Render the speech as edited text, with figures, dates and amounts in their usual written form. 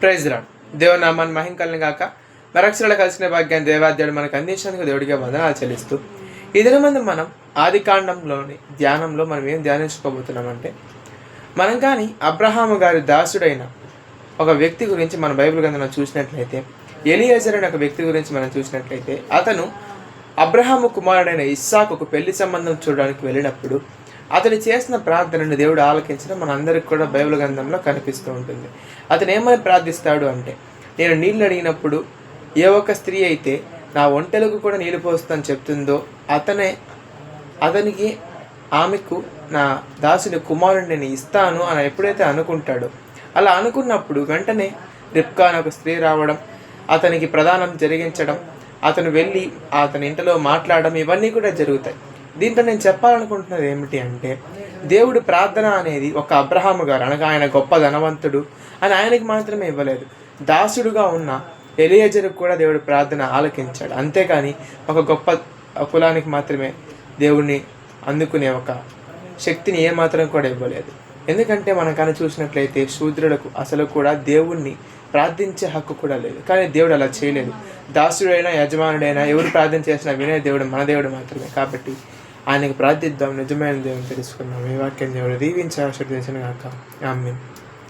Praise lord దేవుని నామాన్ని మహింకల్ని గాక మరక్షరాలు కలిసిన భాగ్యాన్ని దేవాదేవుడు మనకు అందించినందుకు దేవుడికి వందనాలు చెల్లిస్తూ ఈ దినమందు మనం ఆది కాండంలోని ధ్యానంలో మనం ఏం ధ్యానించుకోబోతున్నామంటే మనం కానీ అబ్రహాము గారి దాసుడైన ఒక వ్యక్తి గురించి మన బైబిల్ గ్రంథంలో చూసినట్లయితే ఎలియేజర్ అనే ఒక వ్యక్తి గురించి మనం చూసినట్లయితే అతను అబ్రహాము కుమారుడైన ఇస్సాకుకు పెళ్లి సంబంధం చూడడానికి వెళ్ళినప్పుడు అతడు చేసిన ప్రార్థనను దేవుడు ఆలకించడం మనందరికి కూడా బైబిల్ గ్రంథంలో కనిపిస్తూ ఉంటుంది. అతను ఏమని ప్రార్థిస్తాడు అంటే, నేను నీళ్ళు అడిగినప్పుడు ఏ ఒక్క స్త్రీ అయితే నా ఒంటెలకు కూడా నీళ్ళు పోస్తుందని చెప్తుందో అతనికి ఆమెకు నా దాసుని కుమారుడిని నేను ఇస్తాను అని ఎప్పుడైతే అనుకుంటాడో, అలా అనుకున్నప్పుడు వెంటనే రిబ్కా అనే ఒక స్త్రీ రావడం, అతనికి ప్రదానం జరిగించడం, అతను వెళ్ళి అతని ఇంటిలో మాట్లాడడం, ఇవన్నీ కూడా జరుగుతాయి. దీంట్లో నేను చెప్పాలనుకుంటున్నది ఏమిటి అంటే, దేవుడు ప్రార్థన అనేది ఒక అబ్రహాము గారు అనగా ఆయన గొప్ప ధనవంతుడు అని ఆయనకి మాత్రమే ఇవ్వలేదు, దాసుడుగా ఉన్న ఎలియేజర్కు కూడా దేవుడు ప్రార్థన ఆలకించాడు. అంతేకాని ఒక గొప్ప కులానికి మాత్రమే దేవుణ్ణి అందుకునే ఒక శక్తిని ఏమాత్రం కూడా ఇవ్వలేదు. ఎందుకంటే మనం కానీ చూసినట్లయితే శూద్రులకు అసలు కూడా దేవుణ్ణి ప్రార్థించే హక్కు కూడా లేదు. కానీ దేవుడు అలా చేయలేదు. దాసుడైనా యజమానుడైనా ఎవరు ప్రార్థన చేసినా వినే దేవుడు మన దేవుడు మాత్రమే. కాబట్టి ఆయనకు ప్రార్థిద్దాం, నిజమైన దేవుని తెలుసుకుందాం. ఈ వాక్యం దేవుడు దీవించి ఆశీర్వదించును గాక. ఆమేన్.